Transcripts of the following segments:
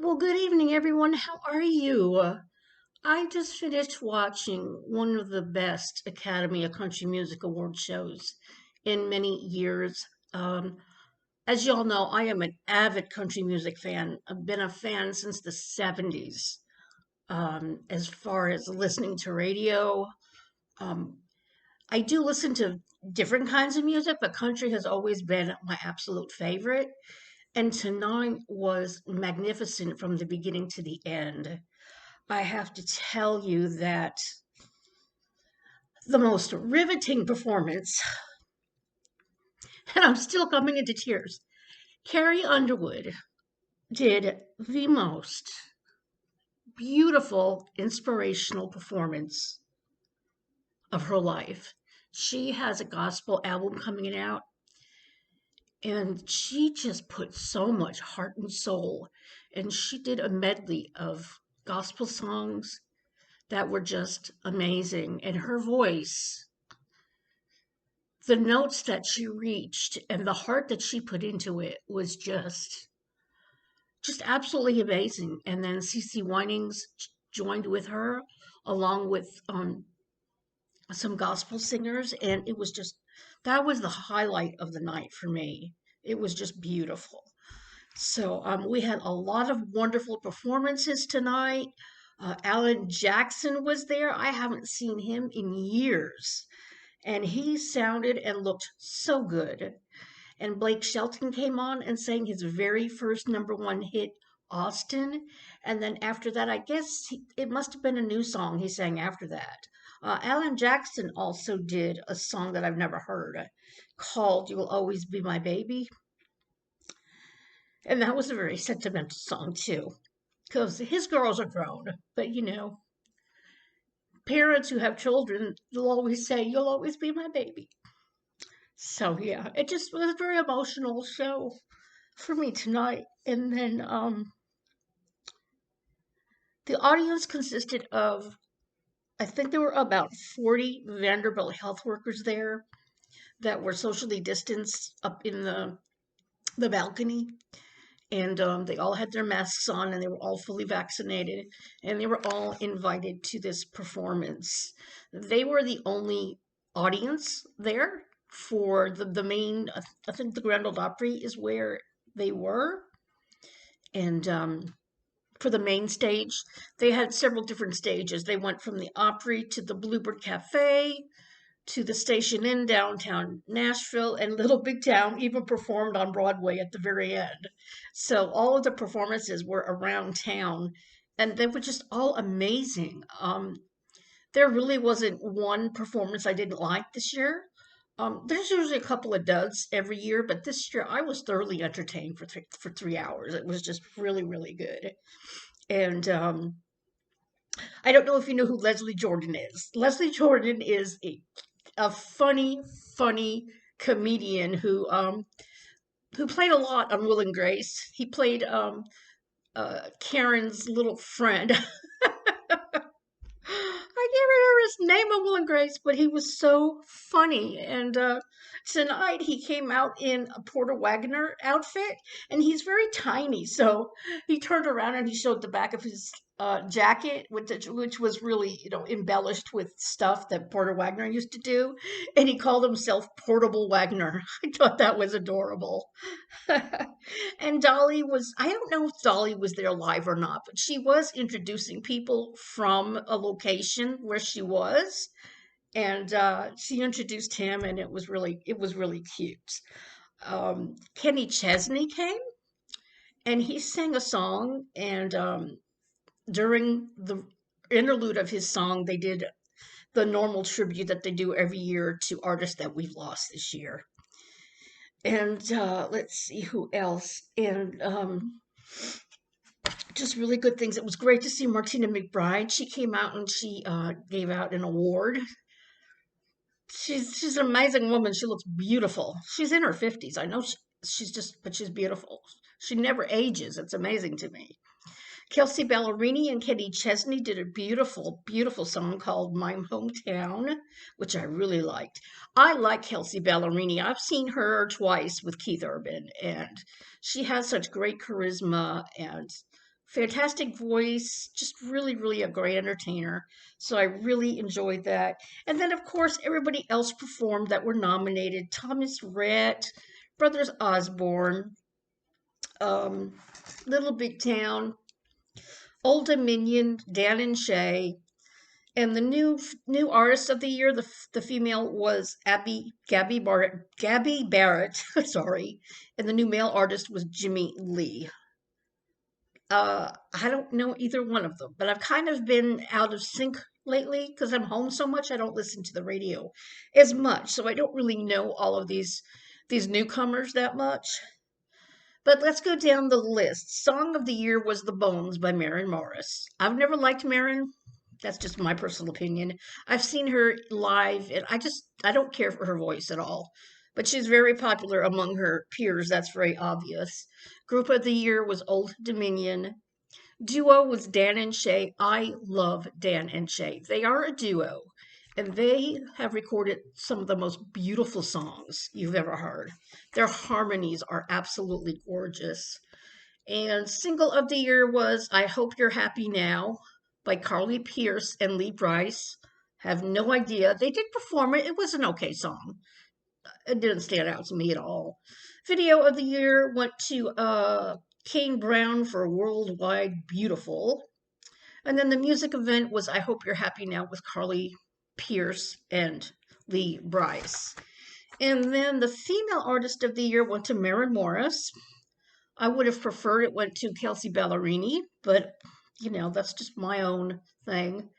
Well, good evening, everyone. How are you? I just finished watching one of the best Academy of Country Music Award shows in many years. As y'all know, I am an avid country music fan. I've been a fan since the 70s. As far as listening to radio, um, I do listen to different kinds of music, but country has always been my absolute favorite. And tonight was magnificent from the beginning to the end. I have to tell you that the most riveting performance, and I'm still coming into tears, Carrie Underwood did the most beautiful, inspirational performance of her life. She has a gospel album coming out, and she just put so much heart and soul. And she did a medley of gospel songs that were just amazing. And her voice, the notes that she reached and the heart that she put into it was just absolutely amazing. And then CC Winings joined with her along with some gospel singers, and it was just that was the highlight of the night for me. It was just beautiful. So we had a lot of wonderful performances tonight. Alan Jackson was there. I haven't seen him in years, and he sounded and looked so good. And Blake Shelton came on and sang his very first number one hit, Austin. And then after that, I guess it must have been a new song he sang after that. Alan Jackson also did a song that I've never heard called You'll Always Be My Baby. And that was a very sentimental song, too, because his girls are grown. But, parents who have children, they'll always say, You'll always be my baby. So, yeah, it just was a very emotional show for me tonight. And then the audience consisted of, I think there were about 40 Vanderbilt health workers there that were socially distanced up in the balcony. And they all had their masks on and they were all fully vaccinated. And they were all invited to this performance. They were the only audience there for the main, I think the Grand Ole Opry is where they were. And for the main stage, they had several different stages. They went from the Opry to the Bluebird Cafe to the Station Inn downtown Nashville, and Little Big Town even performed on Broadway at the very end. So all of the performances were around town, and they were just all amazing. There really wasn't one performance I didn't like this year. There's usually a couple of duds every year, but this year I was thoroughly entertained for 3 hours. It was just really, really good. And I don't know if you know who Leslie Jordan is. Leslie Jordan is a funny comedian who played a lot on Will and Grace. He played Karen's little friend. I can't remember his name of Will and Grace, but he was so funny. And tonight he came out in a Porter Wagoner outfit, and he's very tiny. So he turned around and he showed the back of his jacket, which was really, embellished with stuff that Porter Wagoner used to do. And he called himself Portable Wagner. I thought that was adorable. And I don't know if Dolly was there live or not, but she was introducing people from a location where she was. And she introduced him, and it was really cute. Kenny Chesney came, and he sang a song, and during the interlude of his song, they did the normal tribute that they do every year to artists that we've lost this year. And let's see who else. And just really good things. It was great to see Martina McBride. She came out and she gave out an award. She's an amazing woman. She looks beautiful. She's in her 50s. I know but she's beautiful. She never ages. It's amazing to me. Kelsey Ballerini and Kenny Chesney did a beautiful, beautiful song called My Hometown, which I really liked. I like Kelsey Ballerini. I've seen her twice with Keith Urban, and she has such great charisma and fantastic voice, just really, really a great entertainer. So I really enjoyed that. And then, of course, everybody else performed that were nominated: Thomas Rhett, Brothers Osborne, um, Little Big Town, Old Dominion, Dan and Shay. And the new artist of the year, the female was Gabby Barrett, sorry, and the new male artist was Jimmie Lee. I don't know either one of them, but I've kind of been out of sync lately because I'm home so much. I don't listen to the radio as much, so I don't really know all of these newcomers that much. But let's go down the list. Song of the year was "The Bones" by Maren Morris. I've never liked Maren. That's just my personal opinion. I've seen her live, and I don't care for her voice at all. But she's very popular among her peers. That's very obvious. Group of the year was Old Dominion. Duo was Dan and Shay. I love Dan and Shay. They are a duo, and they have recorded some of the most beautiful songs you've ever heard. Their harmonies are absolutely gorgeous. And single of the year was "I Hope You're Happy Now" by Carly Pearce and Lee Brice. Have no idea. They did perform it. It was an okay song. It didn't stand out to me at all. Video of the year went to Kane Brown for "Worldwide Beautiful." And then the music event was "I Hope You're Happy Now" with Carly Pearce and Lee Brice. And then the female artist of the year went to Maren Morris. I would have preferred it went to Kelsea Ballerini, but that's just my own thing.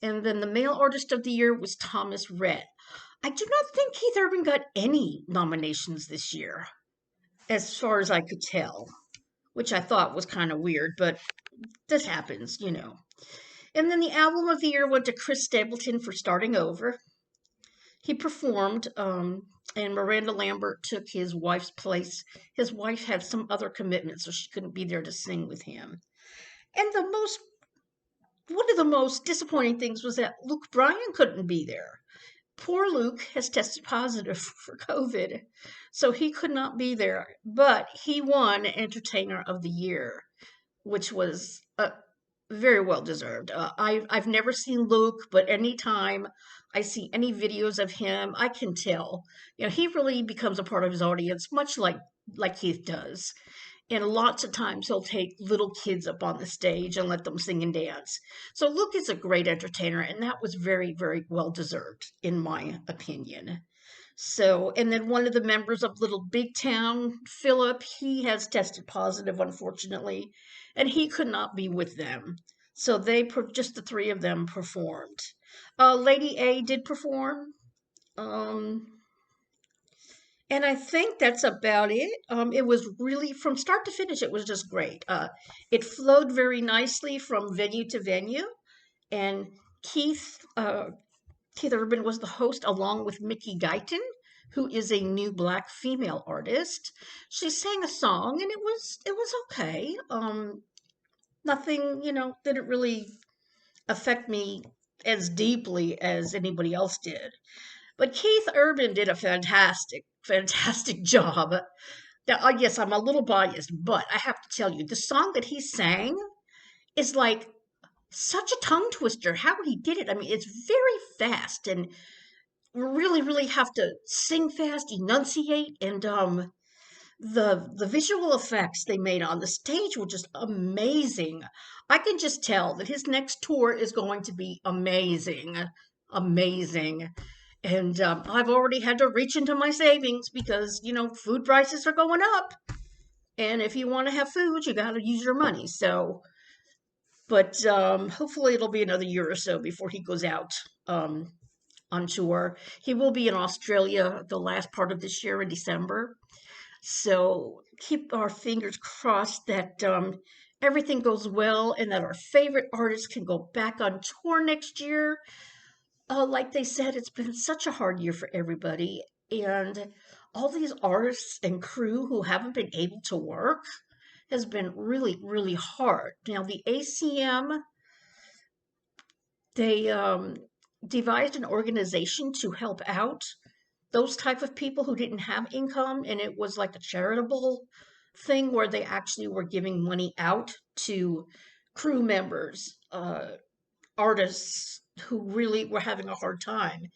And then the male artist of the year was Thomas Rhett. I do not think Keith Urban got any nominations this year, as far as I could tell, which I thought was kind of weird, but this happens. And then the album of the year went to Chris Stapleton for "Starting Over." He performed, and Miranda Lambert took his wife's place. His wife had some other commitments, so she couldn't be there to sing with him. And one of the most disappointing things was that Luke Bryan couldn't be there. Poor Luke has tested positive for COVID, so he could not be there. But he won Entertainer of the Year, which was very well deserved. I've never seen Luke, but anytime I see any videos of him, I can tell. He really becomes a part of his audience, much like Keith does. And lots of times he'll take little kids up on the stage and let them sing and dance. So Luke is a great entertainer, and that was very, very well deserved, in my opinion. So, and then one of the members of Little Big Town, Philip, he has tested positive, unfortunately, and he could not be with them. So just the three of them performed. Lady A did perform. Um, and I think that's about it. It was really, from start to finish, it was just great. It flowed very nicely from venue to venue. And Keith Urban was the host, along with Mickey Guyton, who is a new black female artist. She sang a song, and it was okay. Nothing, didn't really affect me as deeply as anybody else did. But Keith Urban did a fantastic, fantastic job. Now, yes, I'm a little biased, but I have to tell you, the song that he sang is like such a tongue twister. How he did it, I mean, it's very fast, and really, really have to sing fast, enunciate, and the visual effects they made on the stage were just amazing. I can just tell that his next tour is going to be amazing, amazing. And I've already had to reach into my savings because food prices are going up, and if you want to have food, you got to use your money. So, but hopefully it'll be another year or so before he goes out on tour. He will be in Australia the last part of this year in December. So keep our fingers crossed that everything goes well and that our favorite artists can go back on tour next year. Like they said, it's been such a hard year for everybody. And all these artists and crew who haven't been able to work has been really, really hard. Now, the ACM, they devised an organization to help out those type of people who didn't have income, and it was like a charitable thing where they actually were giving money out to crew members, artists who really were having a hard time.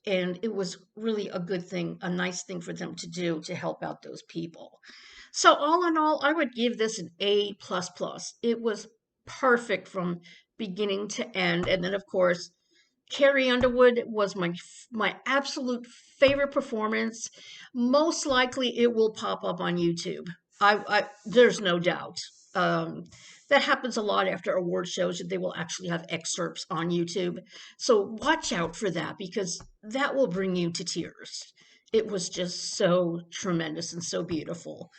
And it was really a good thing, a nice thing for them to do to help out those people. So all in all, I would give this an A plus plus. It was perfect from beginning to end. And then of course, Carrie Underwood was my absolute favorite performance. Most likely, it will pop up on YouTube. There's no doubt. Um, that happens a lot after award shows that they will actually have excerpts on YouTube. So watch out for that because that will bring you to tears. It was just so tremendous and so beautiful.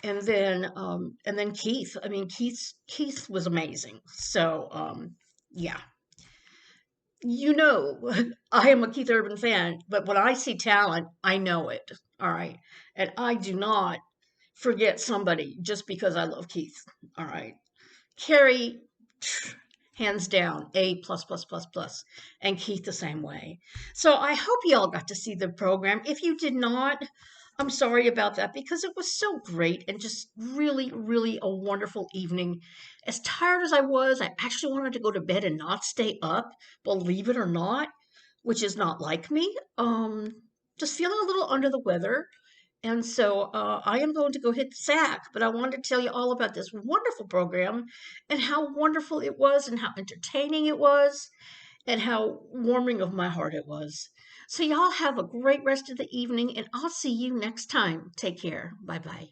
And then Keith. I mean, Keith was amazing. So yeah, you know, I am a Keith Urban fan, but when I see talent, I know it. All right. And I do not forget somebody just because I love Keith. All right. Carrie, hands down, A plus plus plus plus, and Keith the same way. So I hope you all got to see the program. If you did not, I'm sorry about that because it was so great and just really, really a wonderful evening. As tired as I was, I actually wanted to go to bed and not stay up, believe it or not, which is not like me. Just feeling a little under the weather. And so I am going to go hit the sack, but I wanted to tell you all about this wonderful program and how wonderful it was and how entertaining it was and how warming of my heart it was. So, y'all have a great rest of the evening, and I'll see you next time. Take care. Bye bye.